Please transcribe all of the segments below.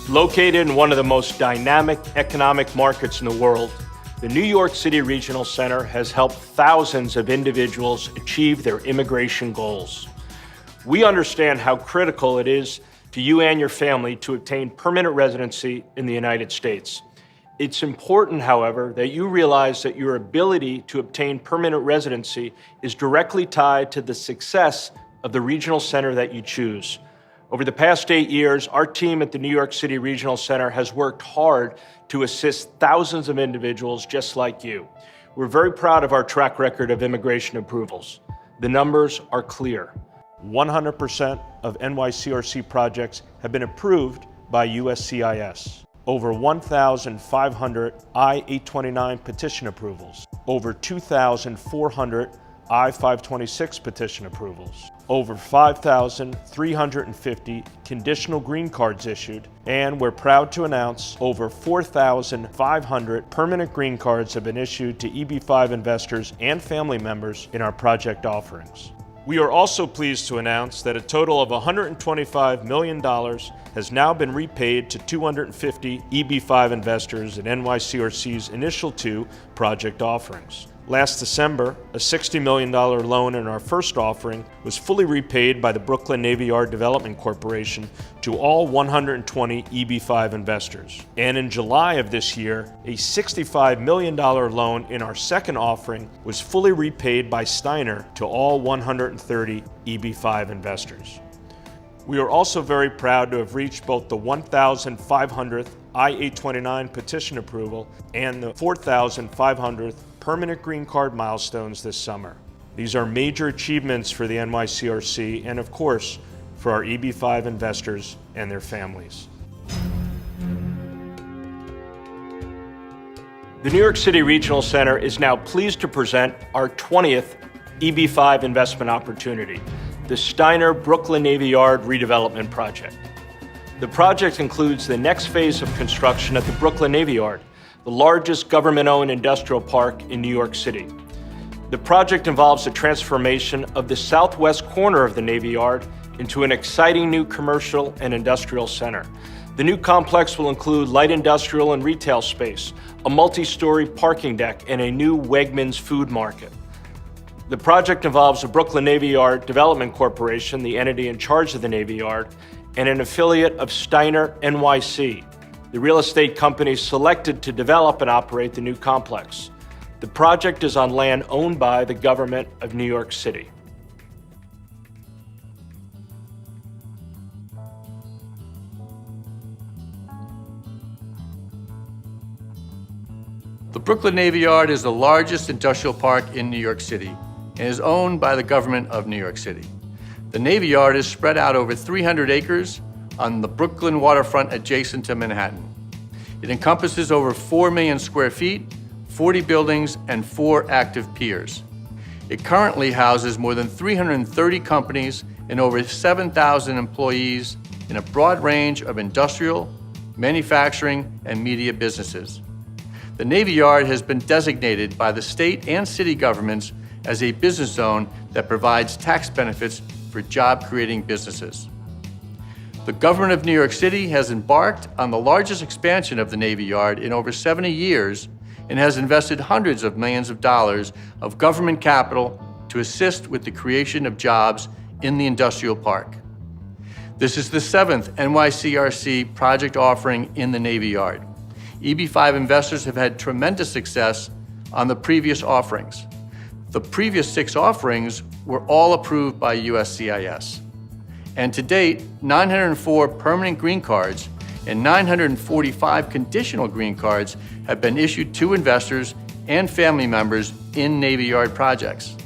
Located in one of the most dynamic economic markets in the world, the New York City Regional Center has helped thousands of individuals achieve their immigration goals. We understand how critical it is to you and your family to obtain permanent residency in the United States. It's important, however, that you realize that your ability to obtain permanent residency is directly tied to the success of the regional center that you choose. Over the past 8 years, our team at the New York City Regional Center has worked hard to assist thousands of individuals just like you. We're very proud of our track record of immigration approvals. The numbers are clear. 100% of NYCRC projects have been approved by USCIS. Over 1,500 I-829 petition approvals. Over 2,400 I-526 petition approvals, over 5,350 conditional green cards issued, and we're proud to announce over 4,500 permanent green cards have been issued to EB5 investors and family members in our project offerings. We are also pleased to announce that a total of $125 million has now been repaid to 250 EB5 investors in NYCRC's initial 2 project offerings. Last December, a $60 million loan in our first offering was fully repaid by the Brooklyn Navy Yard Development Corporation to all 120 EB5 investors. And in July of this year, a $65 million loan in our second offering was fully repaid by Steiner to all 130 EB5 investors. We are also very proud to have reached both the 1,500th I-829 petition approval and the 4,500th permanent green card milestones this summer. These are major achievements for the NYCRC and, of course, for our EB5 investors and their families. The New York City Regional Center is now pleased to present our 20th EB5 investment opportunity, the Steiner Brooklyn Navy Yard Redevelopment Project. The project includes the next phase of construction at the Brooklyn Navy Yard, the largest government-owned industrial park in New York City. The project involves the transformation of the southwest corner of the Navy Yard into an exciting new commercial and industrial center. The new complex will include light industrial and retail space, a multi-story parking deck, and a new Wegmans food market. The project involves the Brooklyn Navy Yard Development Corporation, the entity in charge of the Navy Yard, and an affiliate of Steiner NYC, the real estate company selected to develop and operate the new complex. The project is on land owned by the government of New York City. The Brooklyn Navy Yard is the largest industrial park in New York City and is owned by the government of New York City. The Navy Yard is spread out over 300 acres on the Brooklyn waterfront adjacent to Manhattan. It encompasses over 4 million square feet, 40 buildings, and 4 active piers. It currently houses more than 330 companies and over 7,000 employees in a broad range of industrial, manufacturing, and media businesses. The Navy Yard has been designated by the state and city governments as a business zone that provides tax benefits for job-creating businesses. The government of New York City has embarked on the largest expansion of the Navy Yard in over 70 years and has invested hundreds of millions of dollars of government capital to assist with the creation of jobs in the industrial park. This is the 7th NYCRC project offering in the Navy Yard. EB5 investors have had tremendous success on the previous offerings. The previous 6 offerings were all approved by USCIS. And to date, 904 permanent green cards and 945 conditional green cards have been issued to investors and family members in Navy Yard projects.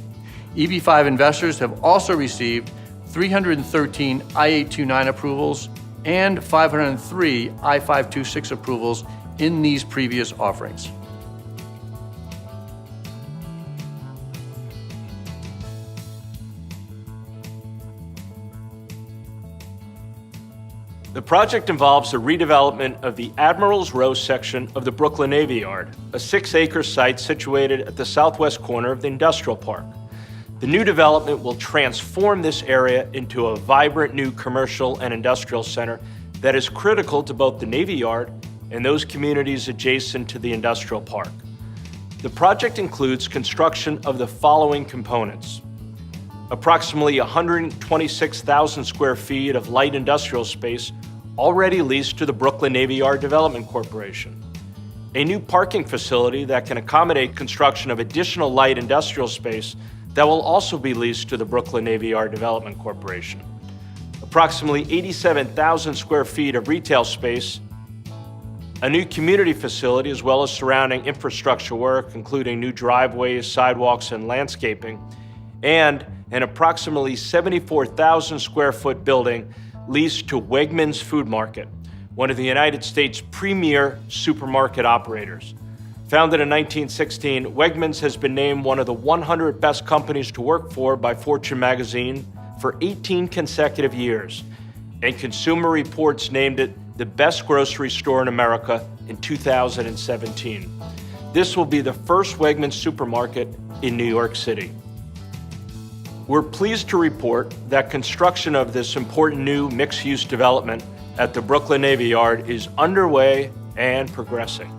EB5 investors have also received 313 I-829 approvals and 503 I-526 approvals in these previous offerings. The project involves the redevelopment of the Admiral's Row section of the Brooklyn Navy Yard, a 6-acre site situated at the southwest corner of the industrial park. The new development will transform this area into a vibrant new commercial and industrial center that is critical to both the Navy Yard and those communities adjacent to the industrial park. The project includes construction of the following components: approximately 126,000 square feet of light industrial space already leased to the Brooklyn Navy Yard Development Corporation, a new parking facility that can accommodate construction of additional light industrial space that will also be leased to the Brooklyn Navy Yard Development Corporation, approximately 87,000 square feet of retail space, a new community facility as well as surrounding infrastructure work, including new driveways, sidewalks, and landscaping, and an approximately 74,000 square foot building leased to Wegmans Food Market, one of the United States' premier supermarket operators. Founded in 1916, Wegmans has been named one of the 100 best companies to work for by Fortune magazine for 18 consecutive years, and Consumer Reports named it the best grocery store in America in 2017. This will be the first Wegmans supermarket in New York City. We're pleased to report that construction of this important new mixed-use development at the Brooklyn Navy Yard is underway and progressing.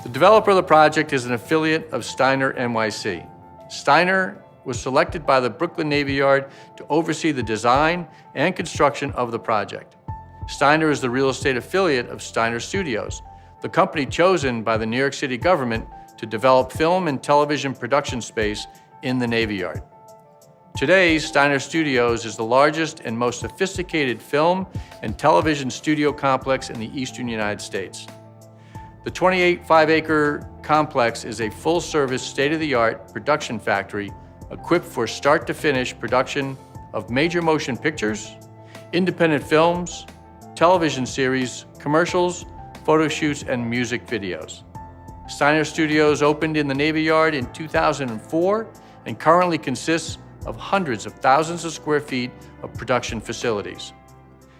The developer of the project is an affiliate of Steiner NYC. Steiner was selected by the Brooklyn Navy Yard to oversee the design and construction of the project. Steiner is the real estate affiliate of Steiner Studios, the company chosen by the New York City government to develop film and television production space in the Navy Yard. Today, Steiner Studios is the largest and most sophisticated film and television studio complex in the eastern United States. The 28.5-acre complex is a full-service, state-of-the-art production factory equipped for start-to-finish production of major motion pictures, independent films, television series, commercials, photo shoots, and music videos. Steiner Studios opened in the Navy Yard in 2004 and currently consists of hundreds of thousands of square feet of production facilities.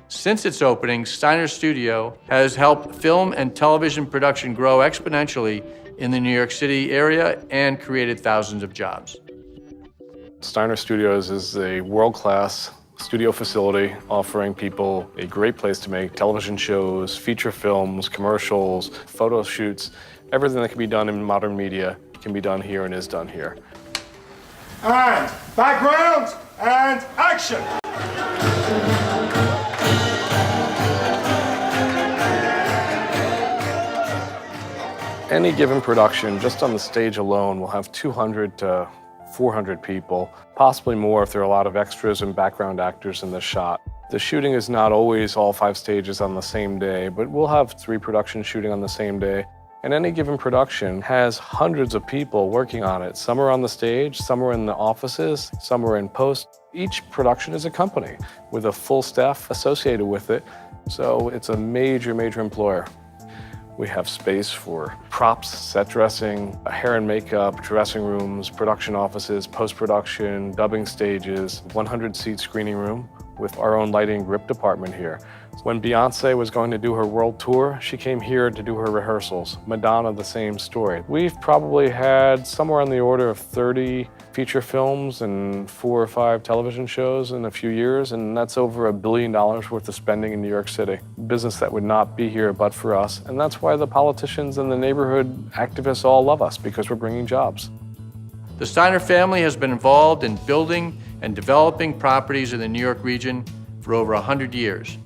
Since its opening, Steiner Studio has helped film and television production grow exponentially in the New York City area and created thousands of jobs. Steiner Studios is a world-class studio facility offering people a great place to make television shows, feature films, commercials, photo shoots. Everything that can be done in modern media can be done here and is done here. And background and action! Any given production, just on the stage alone, will have 200 to 400 people, possibly more if there are a lot of extras and background actors in the shot. The shooting is not always all 5 stages on the same day, but we'll have 3 productions shooting on the same day. And any given production has hundreds of people working on it. Some are on the stage, some are in the offices, some are in post. Each production is a company with a full staff associated with it, so it's a major, major employer. We have space for props, set dressing, hair and makeup, dressing rooms, production offices, post-production, dubbing stages, 100-seat screening room with our own lighting grip department here. When Beyonce was going to do her world tour, she came here to do her rehearsals. Madonna, the same story. We've probably had somewhere on the order of 30 feature films and 4 or 5 television shows in a few years, and that's over $1 billion worth of spending in New York City. Business that would not be here but for us, and that's why the politicians and the neighborhood activists all love us, because we're bringing jobs. The Steiner family has been involved in building and developing properties in the New York region for over 100 years.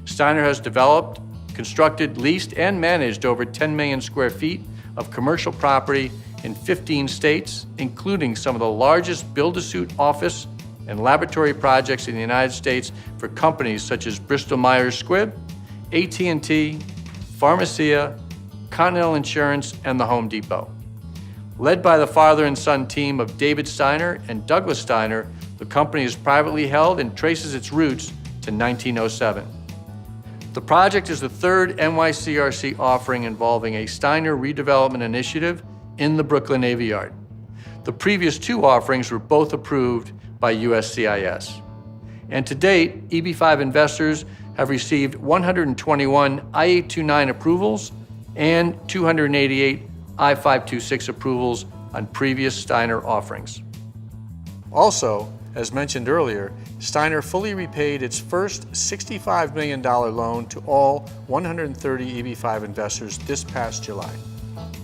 Steiner has developed, constructed, leased, and managed over 10 million square feet of commercial property in 15 states, including some of the largest build-to-suit office and laboratory projects in the United States for companies such as Bristol-Myers Squibb, AT&T, Pharmacia, Continental Insurance, and the Home Depot. Led by the father and son team of David Steiner and Douglas Steiner, the company is privately held and traces its roots to 1907. The project is the third NYCRC offering involving a Steiner redevelopment initiative in the Brooklyn Navy Yard. The previous 2 offerings were both approved by USCIS. And to date, EB5 investors have received 121 I-829 approvals and 288 I-526 approvals on previous Steiner offerings. Also, as mentioned earlier, Steiner fully repaid its first $65 million loan to all 130 EB5 investors this past July.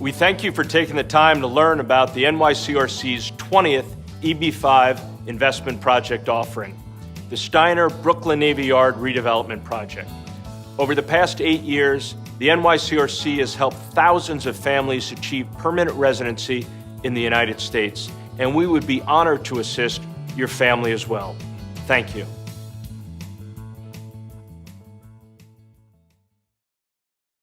We thank you for taking the time to learn about the NYCRC's 20th EB5 investment project offering, the Steiner Brooklyn Navy Yard redevelopment project. Over the past 8 years, the NYCRC has helped thousands of families achieve permanent residency in the United States, and we would be honored to assist your family as well. Thank you.